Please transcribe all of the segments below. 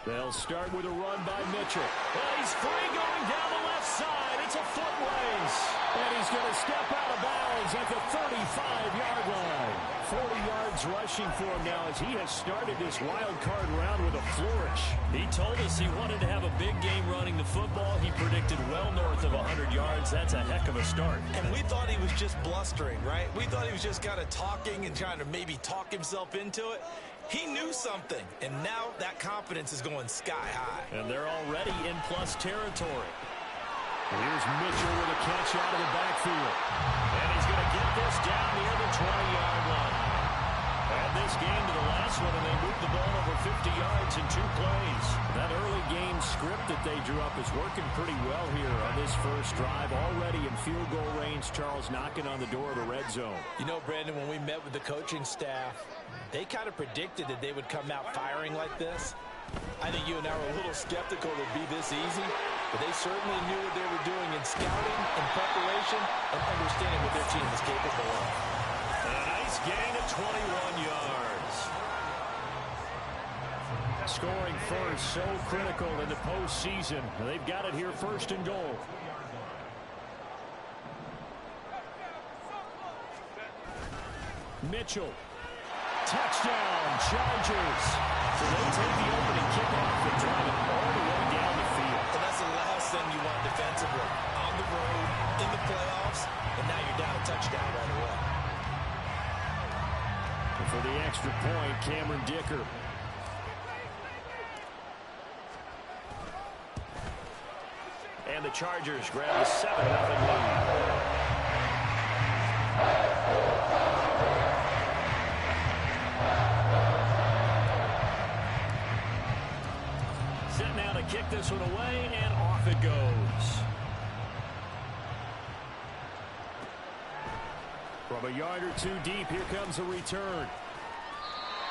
They'll start with a run by Mitchell. Well, he's free going down the left side. It's a foot race. And he's going to step out of bounds at the 35-yard line. 40 yards rushing for him now as he has started this wild card round with a flourish. He told us he wanted to have a big game running the football. He predicted well north of 100 yards. That's a heck of a start. And we thought he was just blustering, right? We thought he was just kind of talking and trying to maybe talk himself into it. He knew something, and now that confidence is going sky high. And they're already in plus territory. Here's Mitchell with a catch out of the backfield. And he's going to get this down near the 20-yard line. Add this game to the last one, and they moved the ball over 50 yards in 2 plays. That early game script that they drew up is working pretty well here on this first drive. Already in field goal range, Charles knocking on the door of the red zone. You know, Brandon, when we met with the coaching staff, they kind of predicted that they would come out firing like this. I think you and I were a little skeptical it would be this easy, but they certainly knew what they were doing in scouting and preparation and understanding what their team was capable of. A nice gain of 21 yards. Scoring first, so critical in the postseason. They've got it here first and goal. Mitchell. Touchdown, Chargers. So they take the opening kickoff and drive it all the way down the field. And that's the last thing you want defensively. On the road, in the playoffs, and now you're down a touchdown right away. And for the extra point, Cameron Dicker. And the Chargers grab a 7-0 lead. Set now to kick this one away, and off it goes. From a yard or two deep, here comes a return.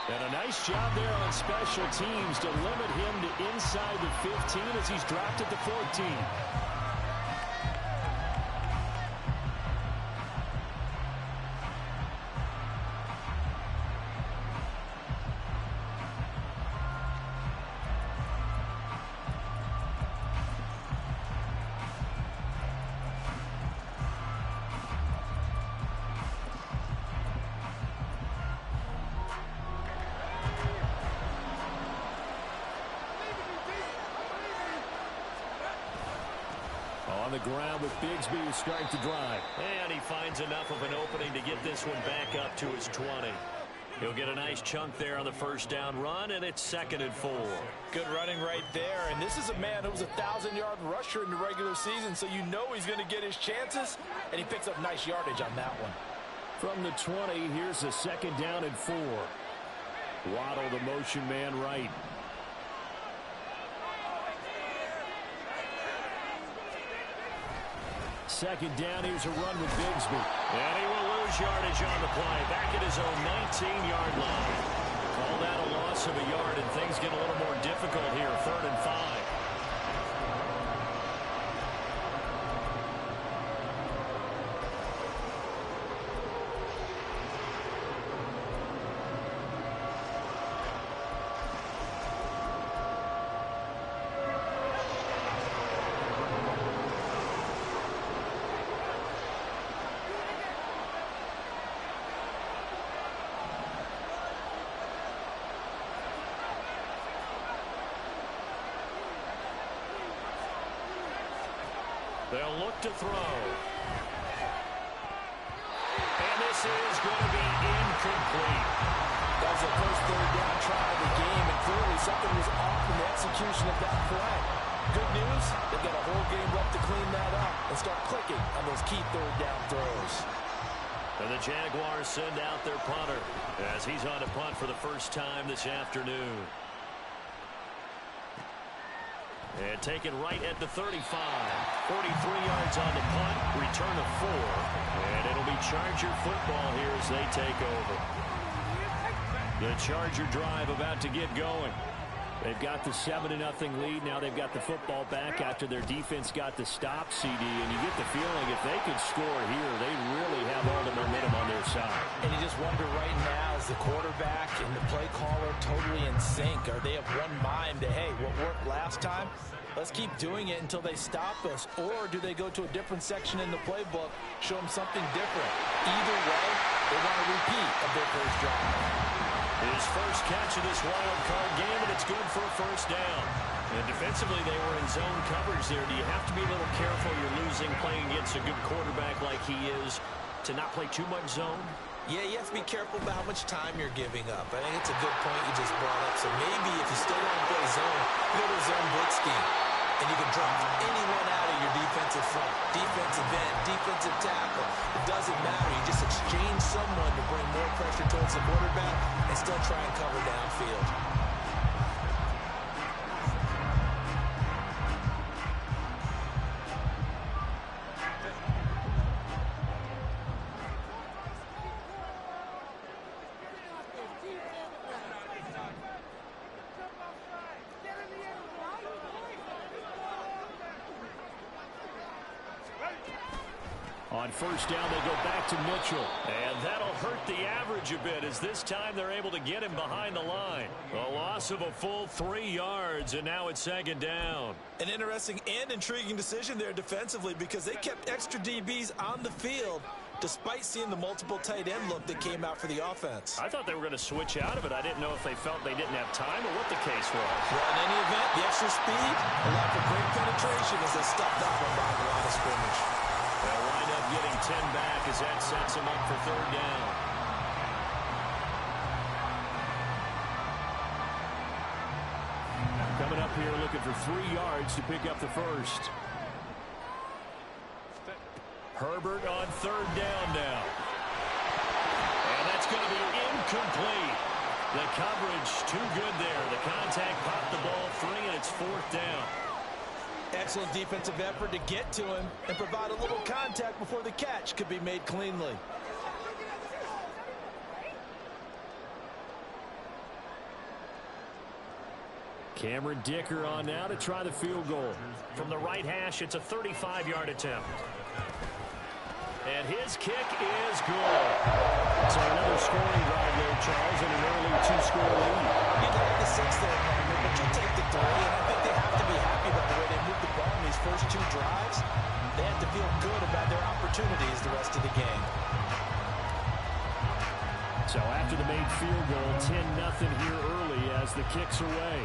And a nice job there on special teams to limit him to inside the 15 as he's dropped at the 14. On the ground with Bigsby to start the drive. And he finds enough of an opening to get this one back up to his 20. He'll get a nice chunk there on the first down run, and it's 2nd and 4. Good running right there. And this is a man who was a 1,000-yard rusher in the regular season, so you know he's going to get his chances, and he picks up nice yardage on that one. From the 20, here's a 2nd down and 4. Waddle, the motion man right. Second down, here's a run with Bigsby. And he will lose yardage on the play. Back at his own 19-yard line. Call that a loss of a yard, and things get a little more difficult here. 3rd and 5. They'll look to throw. And this is going to be incomplete. That was the first 3rd down try of the game, and clearly something was off in the execution of that play. Good news, they've got a whole game left to clean that up and start clicking on those key 3rd down throws. And the Jaguars send out their punter as he's on a punt for the first time this afternoon. And taken right at the 35. 43 yards on the punt. Return of 4. And it'll be Charger football here as they take over. The Charger drive about to get going. They've got the 7-0 lead. Now they've got the football back after their defense got the stop, CD. And you get the feeling if they could score here, they really have all the momentum on their side. And you just wonder right now, Is the quarterback and the play caller totally in sync? Are they of one mind that, hey, what worked last time, let's keep doing it until they stop us? Or do they go to a different section in the playbook, show them something different? Either way, they want a repeat of their first drive. His first catch of this wild card game, and it's good for a first down. And defensively, they were in zone coverage there. Do you have to be a little careful? You're losing playing against a good quarterback like he is to not play too much zone? Yeah, you have to be careful about how much time you're giving up. I think it's a good point you just brought up. So maybe if you still want to play zone, you go to a zone blitz scheme. And you can drop anyone out of your defensive front, defensive end, defensive tackle. It doesn't matter. You just exchange someone to bring more pressure towards the quarterback and still try and cover downfield. On first down, they go back to Mitchell. And that'll hurt the average a bit as this time they're able to get him behind the line. A loss of a full 3 yards, and now it's second down. An interesting and intriguing decision there defensively because they kept extra DBs on the field despite seeing the multiple tight end look that came out for the offense. I thought they were going to switch out of it. I didn't know if they felt they didn't have time or what the case was. Well, in any event, the extra speed allowed for great penetration as they stuffed out on behind the line of scrimmage. They'll wind up getting 10 back as that sets them up for third down. Coming up here looking for 3 yards to pick up the first. Herbert on third down now. And that's going to be incomplete. The coverage too good there. The contact popped the ball free, and it's fourth down. Excellent defensive effort to get to him and provide a little contact before the catch could be made cleanly. Cameron Dicker on now to try the field goal. From the right hash, it's a 35-yard attempt. And his kick is good. So another scoring drive there, Charles, and an early 2-score lead. You'd like the 6 there, Carter, but you take the 3, and I think they have to be happy about the way they moved the ball in these first 2 drives. They have to feel good about their opportunities the rest of the game. So after the made field goal, 10-0 here early as the kick's away.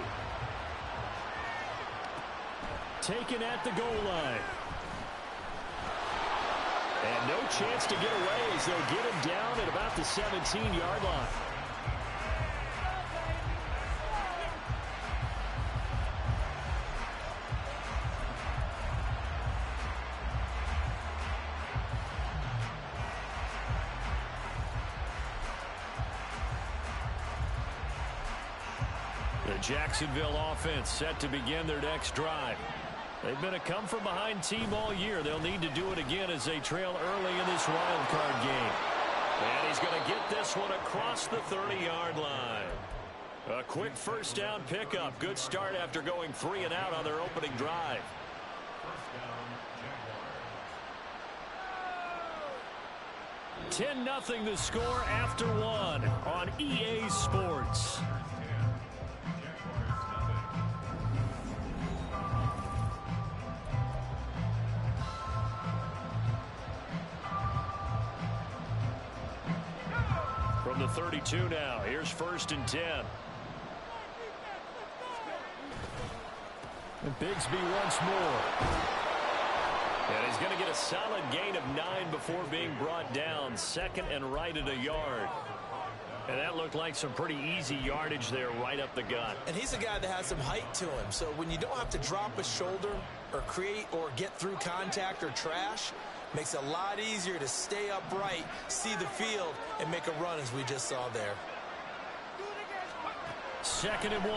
Taken at the goal line. And no chance to get away as they'll get him down at about the 17-yard line. The Jacksonville offense set to begin their next drive. They've been a come-from-behind team all year. They'll need to do it again as they trail early in this wild card game. And he's going to get this one across the 30-yard line. A quick first down pickup. Good start after going 3 and out on their opening drive. $10-0 the score after 1 on EA Sports. From the 32 now, here's 1st and 10. And Bigsby once more. And he's going to get a solid gain of 9 before being brought down. 2nd and right at a yard. And that looked like some pretty easy yardage there right up the gut. And he's a guy that has some height to him. So when you don't have to drop a shoulder or create or get through contact or trash, makes it a lot easier to stay upright, see the field, and make a run as we just saw there. 2nd and 1.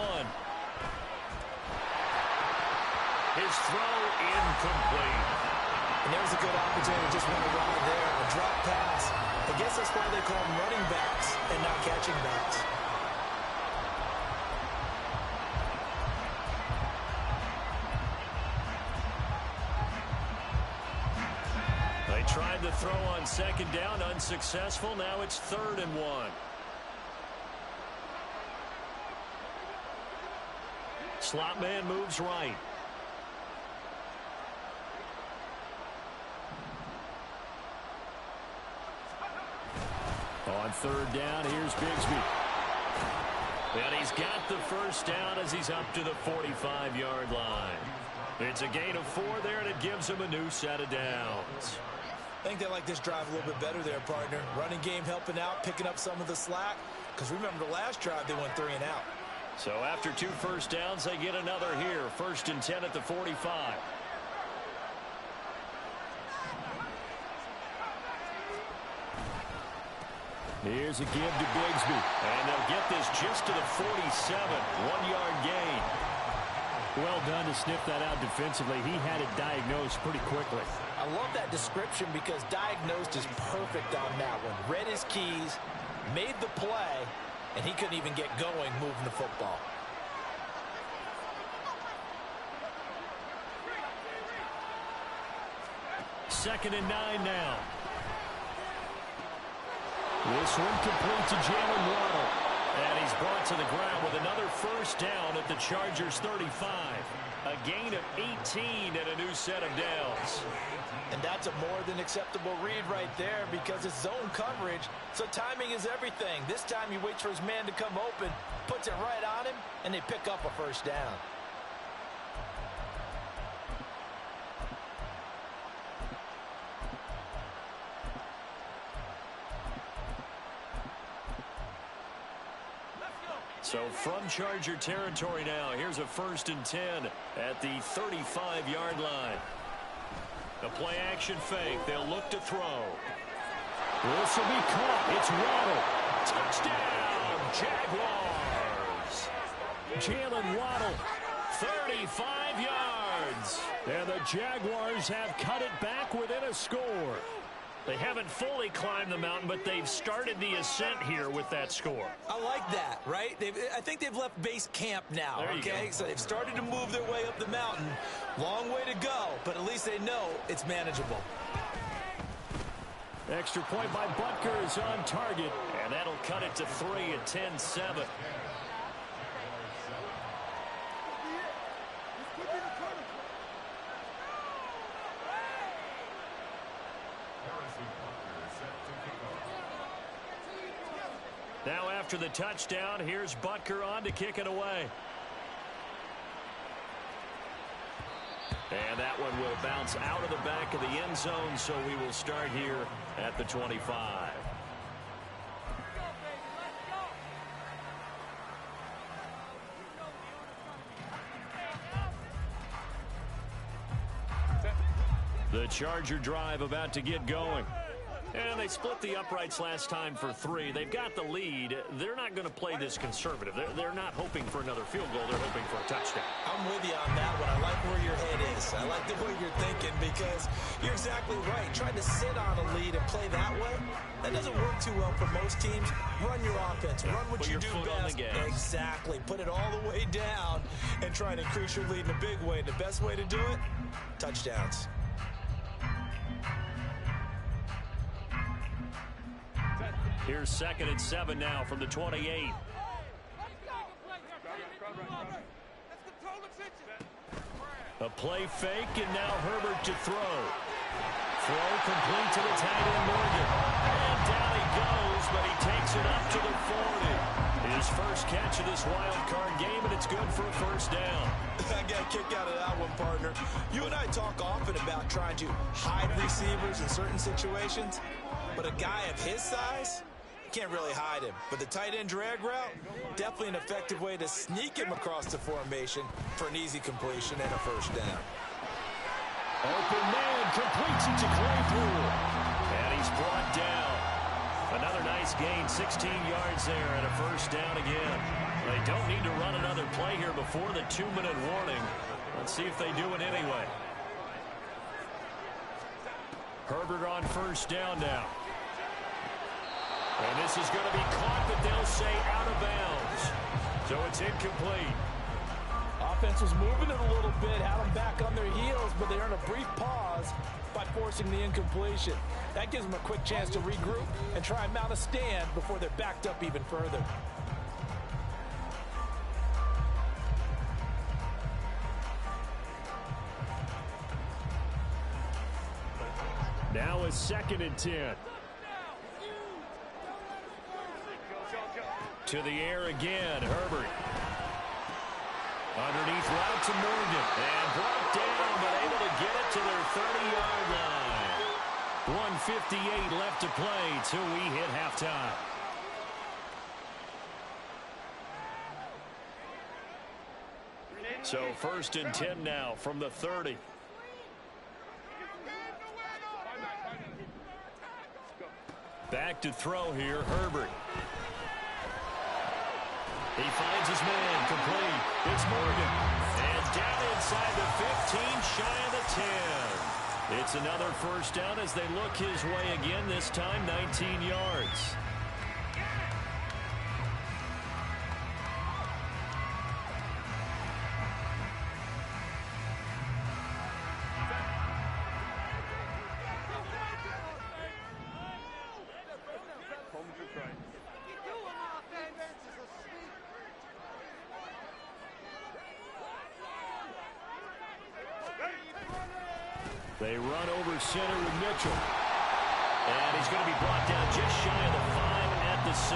His throw incomplete. And there's a good opportunity, just went around there, a drop pass. I guess that's why they call them running backs and not catching backs. They tried the throw on 2nd down, unsuccessful. Now it's 3rd and 1. slot man moves right. On third down, here's Bigsby. And he's got the first down as he's up to the 45-yard line. It's a gain of 4 there, and it gives him a new set of downs. I think they like this drive a little bit better there, partner. Running game helping out, picking up some of the slack. Because remember, the last drive, they went 3 and out. So after 2 first downs, they get another here. 1st and 10 at the 45. Here's a give to Bigsby. And they'll get this just to the 47. 1-yard gain. Well done to sniff that out defensively. He had it diagnosed pretty quickly. I love that description because diagnosed is perfect on that one. Read his keys, made the play, and he couldn't even get going moving the football. Second and 9 now. This one complete to Jalen Waddle. And he's brought to the ground with another first down at the Chargers 35. A gain of 18 and a new set of downs. And that's a more than acceptable read right there because it's zone coverage, so timing is everything. This time he waits for his man to come open, puts it right on him, and they pick up a first down. So from Charger territory now, here's a 1st and 10 at the 35-yard line. A play action fake. They'll look to throw. This will be caught. It's Waddle. Touchdown, Jaguars. Jalen Waddle. 35 yards. And the Jaguars have cut it back within a score. They haven't fully climbed the mountain, but they've started the ascent here with that score. I like that, right? I think they've left base camp now, there you okay? go. So they've started to move their way up the mountain. Long way to go, but at least they know it's manageable. Extra point by Butker is on target. And that'll cut it to 3 at 10-7. Now after the touchdown, here's Butker on to kick it away. And that one will bounce out of the back of the end zone, so we will start here at the 25. The Charger drive about to get going. And they split the uprights last time for 3. They've got the lead. They're not going to play this conservative. They're not hoping for another field goal. They're hoping for a touchdown. I'm with you on that one. I like where your head is. I like the way you're thinking because you're exactly right. Trying to sit on a lead and play that way, that doesn't work too well for most teams. Run your offense. Run what you do best. Exactly. Put it all the way down and try to increase your lead in a big way. The best way to do it, touchdowns. Here's 2nd and 7 now from the 28. A play fake, and now Herbert to throw. Throw complete to the tight end Morgan. And down he goes, but he takes it up to the 40. His first catch of this wild card game, and it's good for a first down. I got a kick out of that one, partner. You and I talk often about trying to hide receivers in certain situations, but a guy of his size can't really hide him. But the tight end drag route, definitely an effective way to sneak him across the formation for an easy completion and a first down. Open man completes it to Claypool. And he's brought down. Another nice gain, 16 yards there and a first down again. They don't need to run another play here before the 2-minute warning. Let's see if they do it anyway. Herbert on first down now. And this is going to be caught, but they'll say out of bounds. So it's incomplete. Offense was moving it a little bit, had them back on their heels, but they earned a brief pause by forcing the incompletion. That gives them a quick chance to regroup and try and mount a stand before they're backed up even further. a 2nd and 10. To the air again, Herbert. Underneath route to Morgan. And brought down, but able to get it to their 30-yard line. 1:58 left to play till we hit halftime. So 1st and 10 now from the 30. Back to throw here, Herbert. He finds his man, complete. It's Morgan. And down inside the 15, shy of the 10. It's another 1st down as they look his way again, this time 19 yards. They run over center with Mitchell. And he's going to be brought down just shy of the 5 at the 6.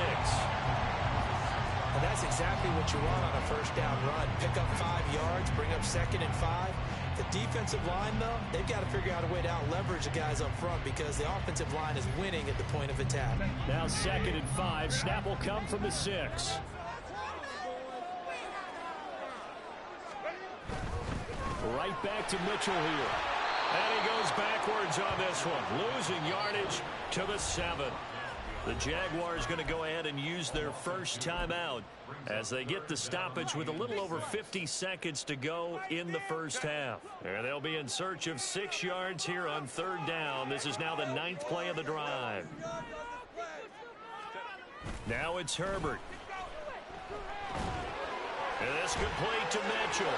And that's exactly what you want on a 1st down run. Pick up 5 yards, bring up 2nd and 5. The defensive line, though, they've got to figure out a way to out-leverage the guys up front because the offensive line is winning at the point of attack. Now 2nd and 5. Snap will come from the 6. Right back to Mitchell here. And he goes backwards on this one, losing yardage to the 7. The Jaguars going to go ahead and use their 1st timeout as they get the stoppage with a little over 50 seconds to go in the 1st half. And they'll be in search of 6 yards here on 3rd down. This is now the 9th play of the drive. Now it's Herbert. And this complete to Mitchell.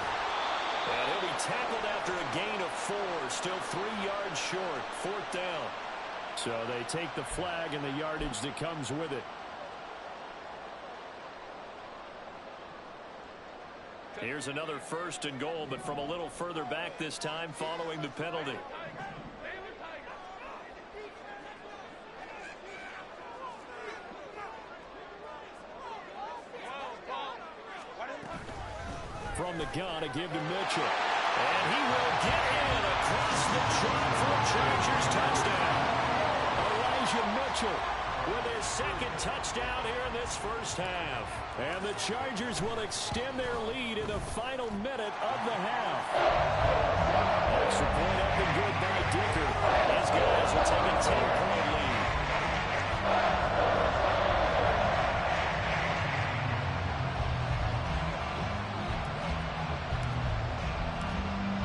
And he'll be tackled after a gain of 4, still 3 yards short, 4th down. So they take the flag and the yardage that comes with it. Here's another 1st and goal, but from a little further back this time following the penalty. From the gun, a give to Mitchell. And he will get in across the chalk for a Chargers touchdown. Elijah Mitchell with his 2nd touchdown here in this 1st half. And the Chargers will extend their lead in the final minute of the half. Extra point up and good by Dicker. These guys will take a 10-point lead.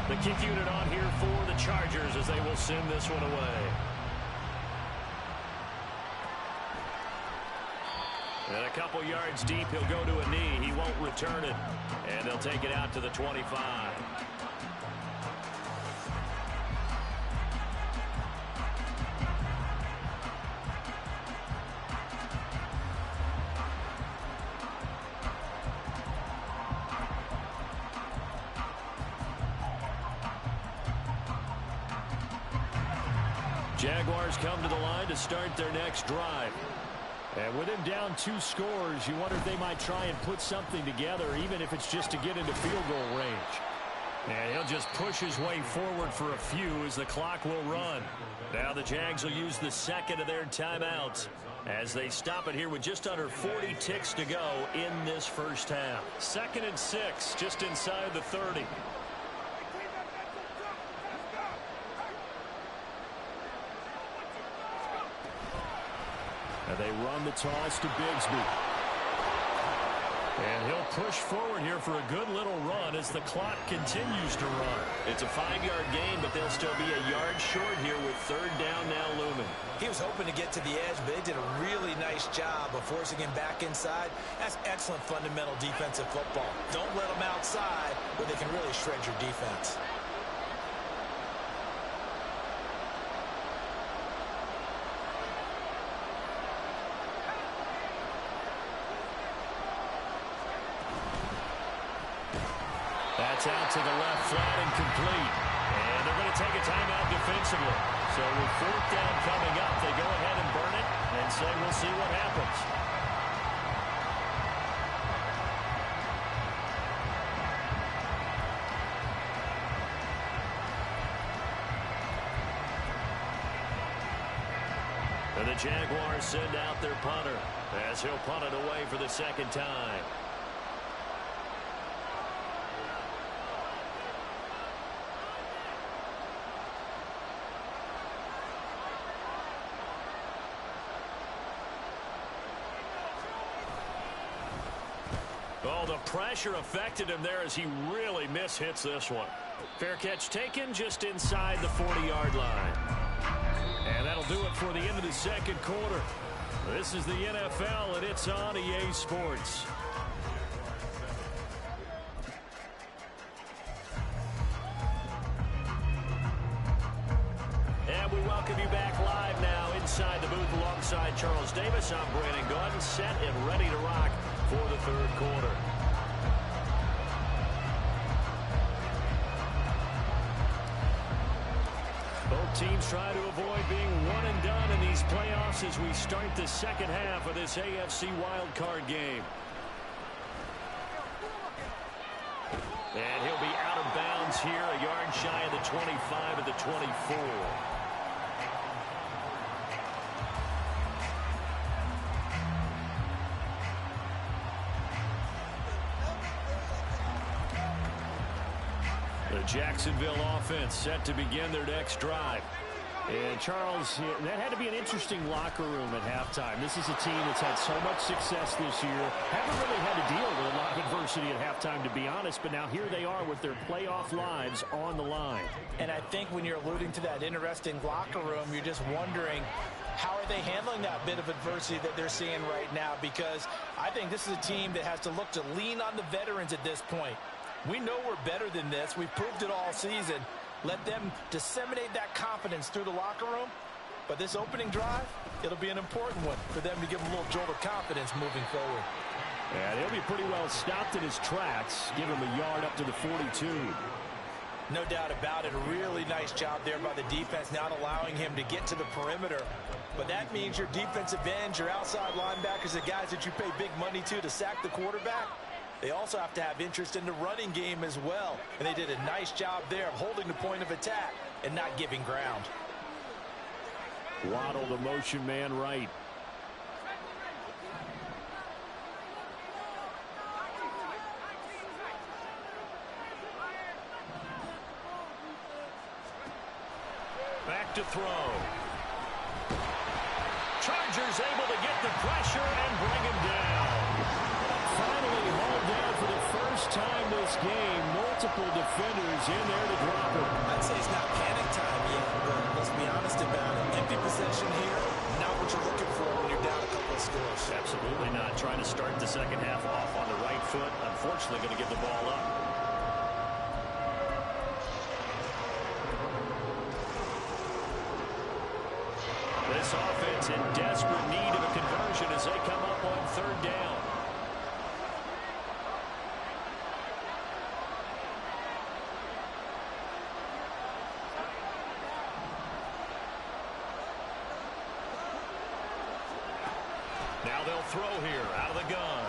The kick unit on here for the Chargers as they will send this one away. And a couple yards deep, he'll go to a knee. He won't return it. And they'll take it out to the 25. Jaguars come to the line to start their next drive. And with him down 2 scores, you wonder if they might try and put something together, even if it's just to get into field goal range. And he'll just push his way forward for a few as the clock will run. Now the Jags will use the 2nd of their timeouts as they stop it here with just under 40 ticks to go in this 1st half. 2nd and 6, just inside the 30. And they run the toss to Bigsby. And he'll push forward here for a good little run as the clock continues to run. It's a 5-yard gain, but they'll still be a yard short here with 3rd down now looming. He was hoping to get to the edge, but they did a really nice job of forcing him back inside. That's excellent fundamental defensive football. Don't let them outside where they can really shred your defense. That's out to the left flat and complete. And they're going to to take a timeout defensively. So with fourth down coming up, they go ahead and burn it and say we'll see what happens. And the Jaguars send out their punter as he'll punt it away for the second time. Oh, the pressure affected him there as he really mishits this one. Fair catch taken just inside the 40-yard line. And that'll do it for the end of the second quarter. This is the NFL, and it's on EA Sports. And we welcome you back live now inside the booth alongside Charles Davis. I'm Brandon Gaudin, set and ready to rock for the third quarter. Both teams try to avoid being one and done in these playoffs as we start the second half of this AFC wildcard game. And he'll be out of bounds here, a yard shy of the 25 at the 24. The Jacksonville offense set to begin their next drive. And Charles, that had to be an interesting locker room at halftime. This is a team that's had so much success this year. Haven't really had to deal with a lot of adversity at halftime, to be honest, but now here they are with their playoff lives on the line. And I think when you're alluding to that interesting locker room, you're just wondering, how are they handling that bit of adversity that they're seeing right now? Because I think this is a team that has to look to lean on the veterans at this point. We know we're better than this. We've proved it all season. Let them disseminate that confidence through the locker room. But this opening drive, it'll be an important one for them to give them a little jolt of confidence moving forward. And he'll be pretty well stopped in his tracks. Give him a yard up to the 42. No doubt about it. A really nice job there by the defense, not allowing him to get to the perimeter. But that means your defensive ends, your outside linebackers, the guys that you pay big money to sack the quarterback, they also have to have interest in the running game as well. And they did a nice job there of holding the point of attack and not giving ground. Waddle, the motion man right. Back to throw. Chargers able to get the pressure and bring him down. Finally hauled down for the first time this game. Multiple defenders in there to drop him. I'd say it's not panic time yet, but let's be honest about it. Empty possession here, not what you're looking for when you're down a couple of scores. Absolutely not. Trying to start the second half off on the right foot. Unfortunately, going to give the ball up. This offense in desperate need of a conversion as they come up on third down. Now they'll throw here out of the gun.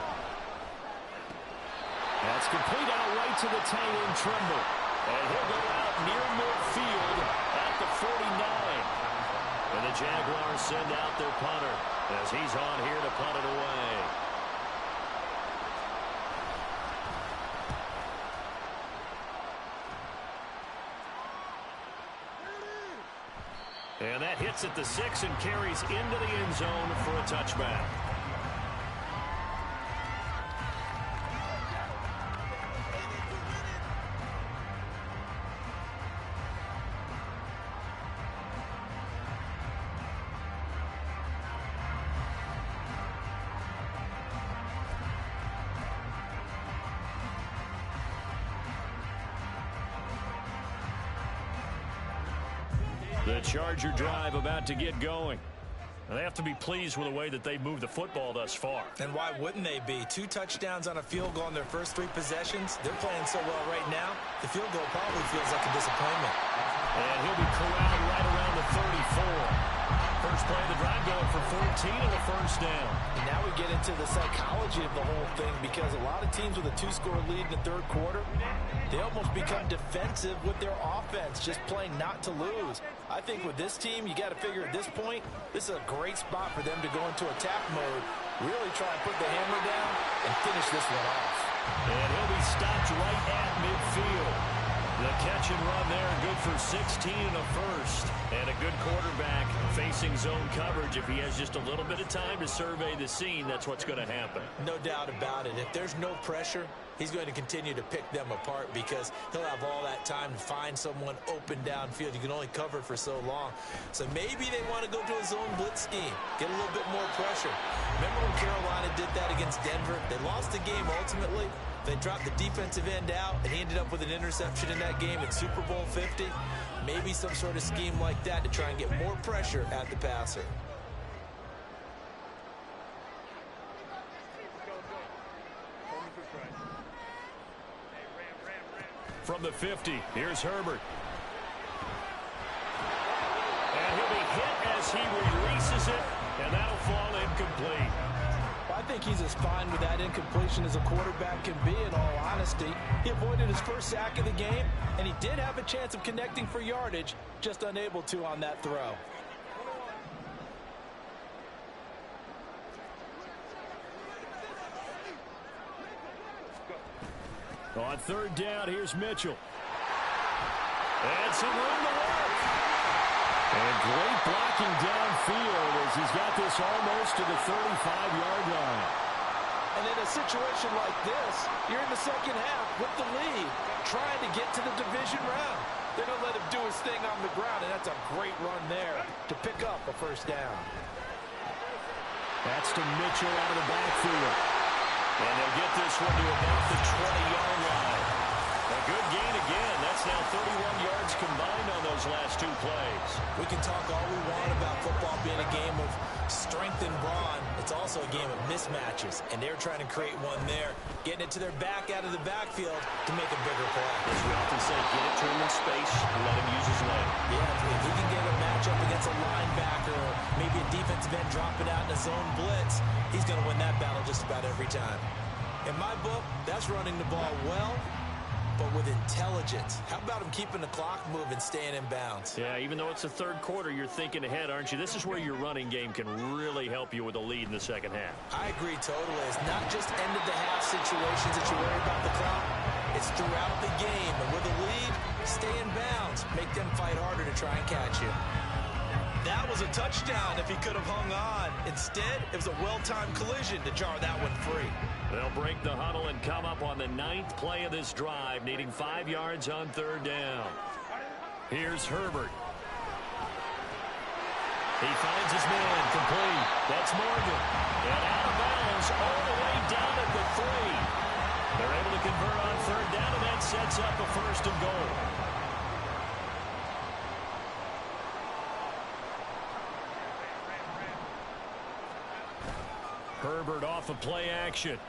That's complete out right to the tight end, Trimble. And he'll go out near midfield at the 49. And the Jaguars send out their punter as he's on here to punt it away. And that hits at the 6 and carries into the end zone for a touchback. The Charger drive about to get going. And they have to be pleased with the way that they've moved the football thus far. And why wouldn't they be? 2 touchdowns on a field goal in their first 3 possessions. They're playing so well right now, the field goal probably feels like a disappointment. And he'll be corralled right around the 34. First play of the drive going for 14 and a first down. And now we get into the psychology of the whole thing, because a lot of teams with a 2-score lead in the third quarter, they almost become defensive with their offense, just playing not to lose. I think with this team, you got to figure at this point, this is a great spot for them to go into attack mode, really try and put the hammer down and finish this one off. And he'll be stopped right at midfield. The catch and run there, good for 16 and a first. And a good quarterback facing zone coverage. If he has just a little bit of time to survey the scene, that's what's going to happen. No doubt about it. If there's no pressure, he's going to continue to pick them apart, because he'll have all that time to find someone open downfield. You can only cover for so long. So maybe they want to go to a zone blitz scheme, get a little bit more pressure. Remember when Carolina did that against Denver? They lost the game ultimately. They dropped the defensive end out, and he ended up with an interception in that game in Super Bowl 50. Maybe some sort of scheme like that to try and get more pressure at the passer. From the 50, here's Herbert. And he'll be hit as he releases it, and that'll fall incomplete. I think he's as fine with that incompletion as a quarterback can be, in all honesty. He avoided his first sack of the game, and he did have a chance of connecting for yardage, just unable to on that throw. On third down, here's Mitchell. And some room to work. And great blocking downfield as he's got this almost to the 35-yard line. And in a situation like this, you're in the second half with the lead, trying to get to the division round. They're going to let him do his thing on the ground, and that's a great run there to pick up a first down. That's to Mitchell out of the backfield. And they'll get this one to about the 20-yard line. A good gain again. That's now 31 yards combined on those last two plays. We can talk all we want about football being a game of strength and brawn. It's also a game of mismatches, and they're trying to create one there, getting it to their back out of the backfield to make a bigger play. As we often say, get it to him in space and let him use his leg. Yeah, if he can get a matchup against a linebacker or maybe a defensive end dropping out in a zone blitz, he's going to win that battle just about every time. In my book, that's running the ball well, but with intelligence. How about him keeping the clock moving, staying in bounds? Yeah, even though it's the third quarter, you're thinking ahead, aren't you? This is where your running game can really help you with a lead in the second half. I agree totally. It's not just end-of-the-half situations that you worry about the clock. It's throughout the game. And with a lead, stay in bounds. Make them fight harder to try and catch you. That was a touchdown if he could have hung on. Instead, it was a well-timed collision to jar that one free. They'll break the huddle and come up on the 9th play of this drive, needing 5 yards on third down. Here's Herbert. He finds his man, complete. That's Morgan. And out of bounds all the way down at the 3. They're able to convert on third down, and that sets up a first and goal. Herbert off of play action. And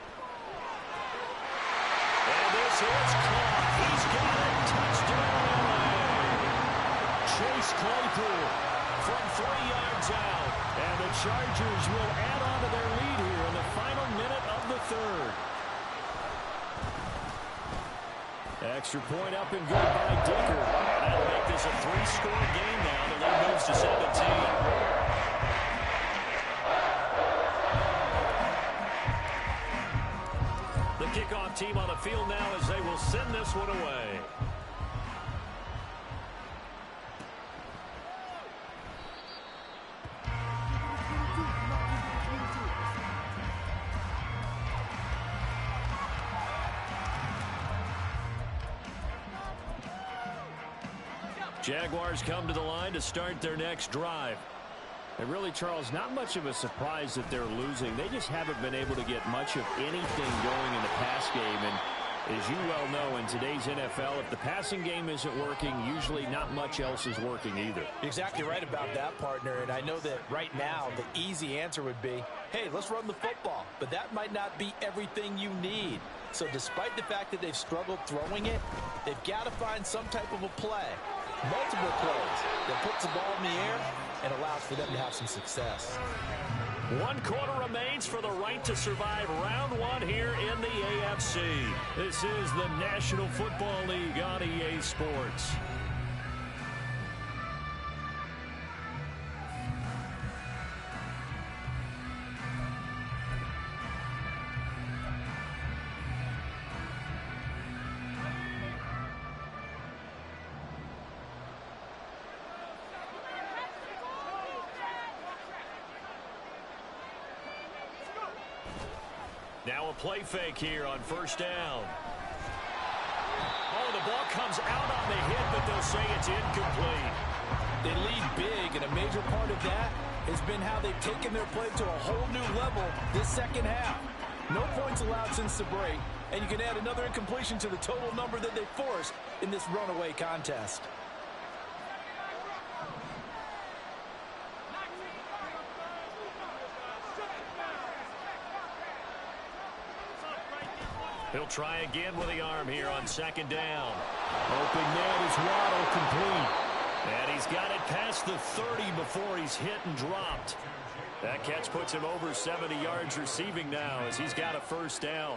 this is caught. He's got it. Touchdown, LA. Chase Claypool from 3 yards out. And the Chargers will add on to their lead here in the final minute of the third. Extra point up and good by Dicker. And that'll make this a 3-score game now. The lead moves to 17. Kickoff team on the field now as they will send this one away. Jaguars come to the line to start their next drive. And really, Charles, not much of a surprise that they're losing. They just haven't been able to get much of anything going in the pass game. And as you well know, in today's NFL, if the passing game isn't working, usually not much else is working either. You're exactly right about that, partner. And I know that right now, the easy answer would be, hey, let's run the football. But that might not be everything you need. So despite the fact that they've struggled throwing it, they've got to find some type of a play. Multiple plays that puts the ball in the air and allows for them to have some success. 1 quarter remains for the right to survive round 1 here in the AFC. This is the National Football League on EA Sports. Now a play fake here on first down. Oh, the ball comes out on the hit, but they'll say it's incomplete. They lead big, and a major part of that has been how they've taken their play to a whole new level this second half. No points allowed since the break, and you can add another incompletion to the total number that they forced in this runaway contest. He'll try again with the arm here on second down. Open man is Waddle, complete. And he's got it past the 30 before he's hit and dropped. That catch puts him over 70 yards receiving now as he's got a first down.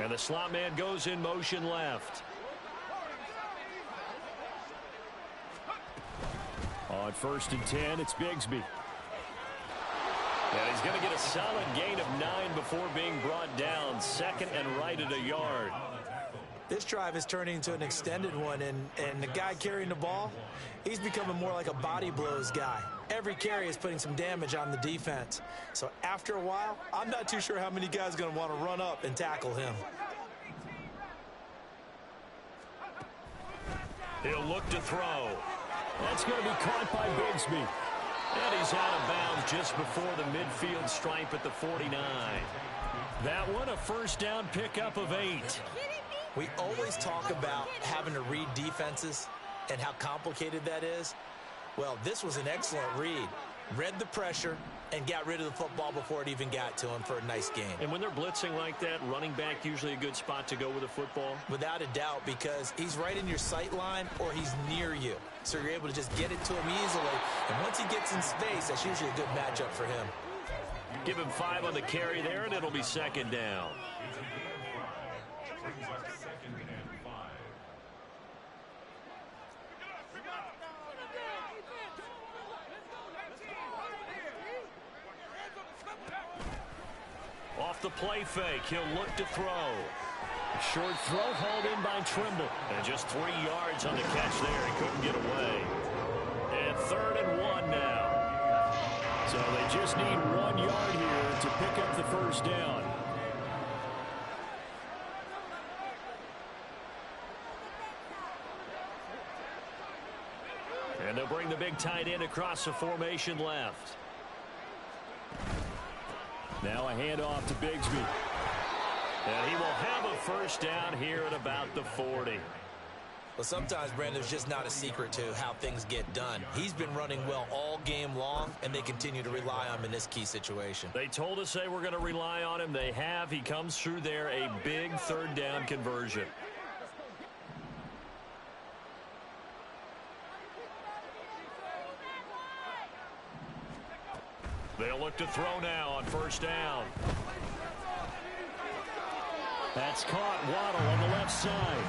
And the slot man goes in motion left. On 1st and 10, it's Bigsby. And he's going to get a solid gain of 9 before being brought down. Second and right at a yard. This drive is turning into an extended one, and the guy carrying the ball, he's becoming more like a body blows guy. Every carry is putting some damage on the defense. So after a while, I'm not too sure how many guys are going to want to run up and tackle him. He'll look to throw. That's going to be caught by Bigsby. And he's out of bounds just before the midfield stripe at the 49. That one a first down pickup of 8. We always talk about having to read defenses and how complicated that is. Well, this was an excellent read. Read the pressure and got rid of the football before it even got to him for a nice gain. And when they're blitzing like that, running back usually a good spot to go with a football? Without a doubt, because he's right in your sight line or he's near you. So you're able to just get it to him easily. And once he gets in space, that's usually a good matchup for him. Give him 5 on the carry there, and it'll be second down. Off the play fake, he'll look to throw. Short throw hauled in by Trimble. And just 3 yards on the catch there. He couldn't get away. And 3rd and 1 now. So they just need 1 yard here to pick up the first down. And they'll bring the big tight end across the formation left. Now a handoff to Bigsby. And he will have a first down here at about the 40. Well, sometimes, Brandon, there's just not a secret to how things get done. He's been running well all game long, and they continue to rely on him in this key situation. They told us they were going to rely on him. They have. He comes through there, a big 3rd down conversion. They'll look to throw now on first down. That's caught. Waddle on the left side.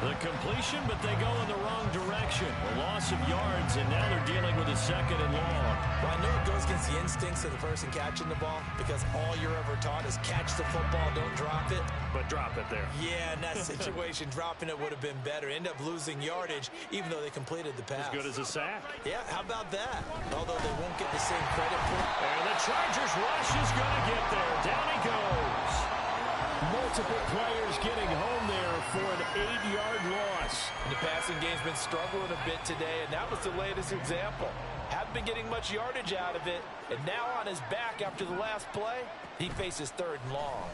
The completion, but they go in the wrong direction. A loss of yards, and now they're dealing with a 2nd and long. Well, I know it goes against the instincts of the person catching the ball because all you're ever taught is catch the football, don't drop it. But drop it there. Yeah, in that situation, dropping it would have been better. End up losing yardage, even though they completed the pass. As good as a sack. Yeah, how about that? Although they won't get the same credit for it. And the Chargers rush is going to get there. Down he goes. Multiple players getting home there for an 8-yard loss. And the passing game's been struggling a bit today, and that was the latest example. Haven't been getting much yardage out of it, and now on his back after the last play, he faces 3rd and long.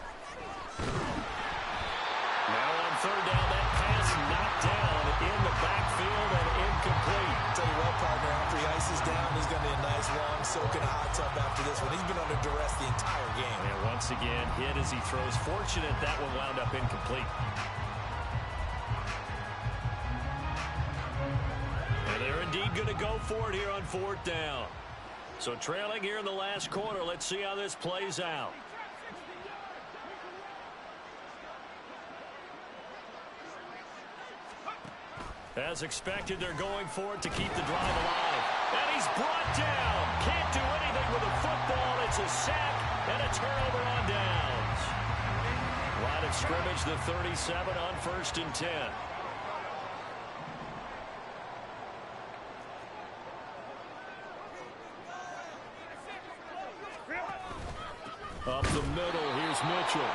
Now on 3rd down, that pass knocked down in the backfield and incomplete. Tell you what, partner, after he ices down, he's going to be a nice, long, soaking hot himself after this one. He's been under duress the entire game. And once again, hit as he throws. Fortunate that one wound up incomplete. And they're indeed going to go for it here on 4th down. So trailing here in the last quarter. Let's see how this plays out. As expected, they're going for it to keep the drive alive. And he's brought down. Can't do anything with the football. It's a sack and a turnover on downs. Line of scrimmage, the 37 on 1st and 10. Up the middle, here's Mitchell.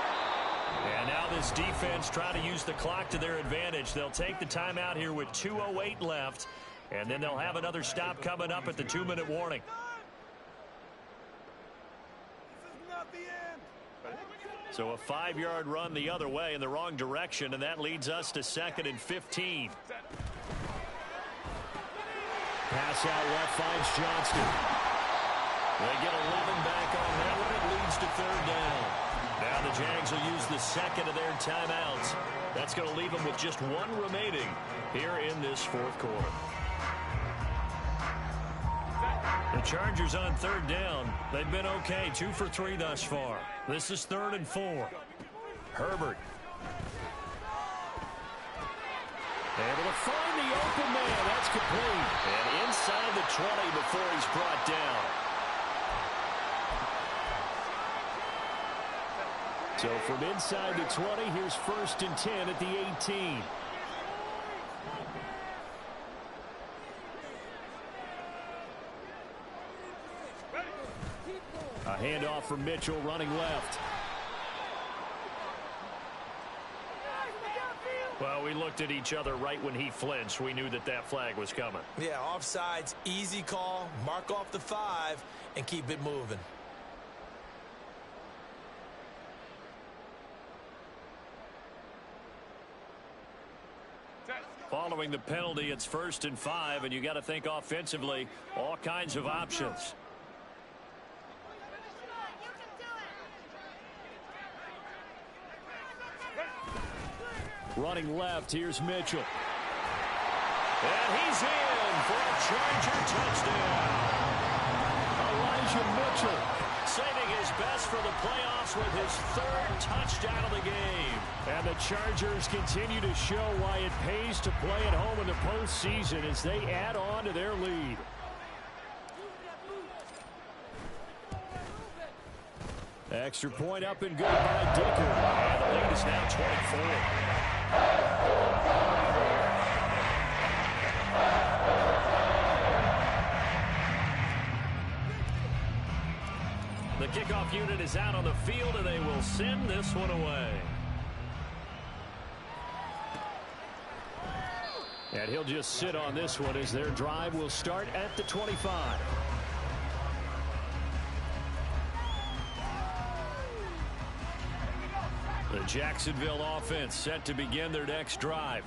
And now this defense trying to use the clock to their advantage. They'll take the timeout here with 2:08 left. And then they'll have another stop coming up at the 2-minute warning. So a 5-yard run the other way in the wrong direction, and that leads us to 2nd and 15. Pass out left finds Johnston. They get 11 back on that one. It leads to 3rd down. Now the Jags will use the second of their timeouts. That's going to leave them with just one remaining here in this 4th quarter. The Chargers on 3rd down. They've been okay, 2 for 3 thus far. This is 3rd and 4. Herbert. Able to find the open man. That's complete. And inside the 20 before he's brought down. So from inside the 20, here's 1st and 10 at the 18. A handoff from Mitchell running left. Well, we looked at each other right when he flinched. We knew that that flag was coming. Yeah, offsides, easy call. Mark off the 5 and keep it moving. Following the penalty, it's 1st and 5, and you got to think offensively, all kinds of options. Running left, here's Mitchell. And he's in for a Charger touchdown. Elijah Mitchell saving his best for the playoffs with his 3rd touchdown of the game. And the Chargers continue to show why it pays to play at home in the postseason as they add on to their lead. Extra point up and good by Dicker. And the lead is now 24. The kickoff unit is out on the field, and they will send this one away. And he'll just sit on this one as their drive will start at the 25. The Jacksonville offense set to begin their next drive.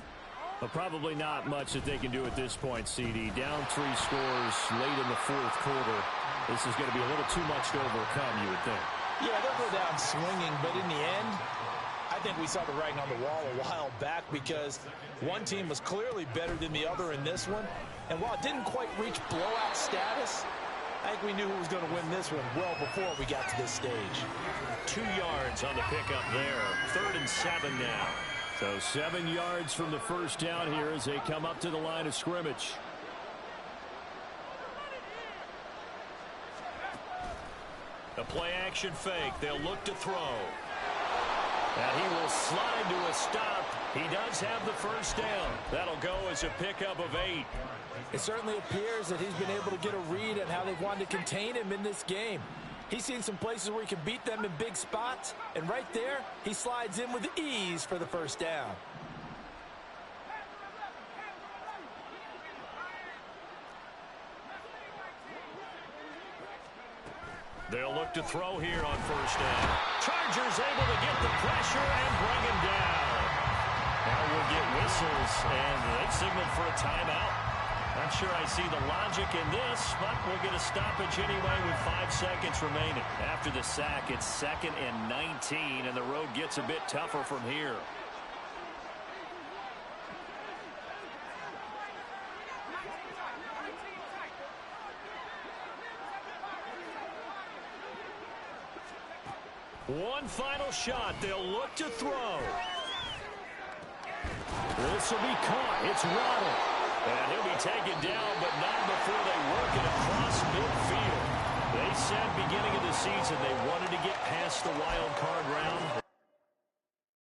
But probably not much that they can do at this point, CD. Down 3 scores late in the 4th quarter. This is going to be a little too much to overcome, you would think. Yeah, they'll go down swinging, but in the end, I think we saw the writing on the wall a while back because one team was clearly better than the other in this one. And while it didn't quite reach blowout status, I think we knew who was going to win this one well before we got to this stage. 2 yards on the pickup there. 3rd and 7 now. So 7 yards from the first down here as they come up to the line of scrimmage. A play-action fake. They'll look to throw. And he will slide to a stop. He does have the first down. That'll go as a pickup of 8. It certainly appears that he's been able to get a read on how they've wanted to contain him in this game. He's seen some places where he can beat them in big spots, and right there, he slides in with ease for the first down. They'll look to throw here on first down. Chargers able to get the pressure and bring him down. Now we'll get whistles, and they signaled for a timeout. Not sure I see the logic in this, but we'll get a stoppage anyway with 5 seconds remaining. After the sack, it's 2nd and 19, and the road gets a bit tougher from here. One final shot. They'll look to throw. This will be caught. It's Waddle. And he'll be taken down, but not before they work it across midfield. They said beginning of the season they wanted to get past the wild card round.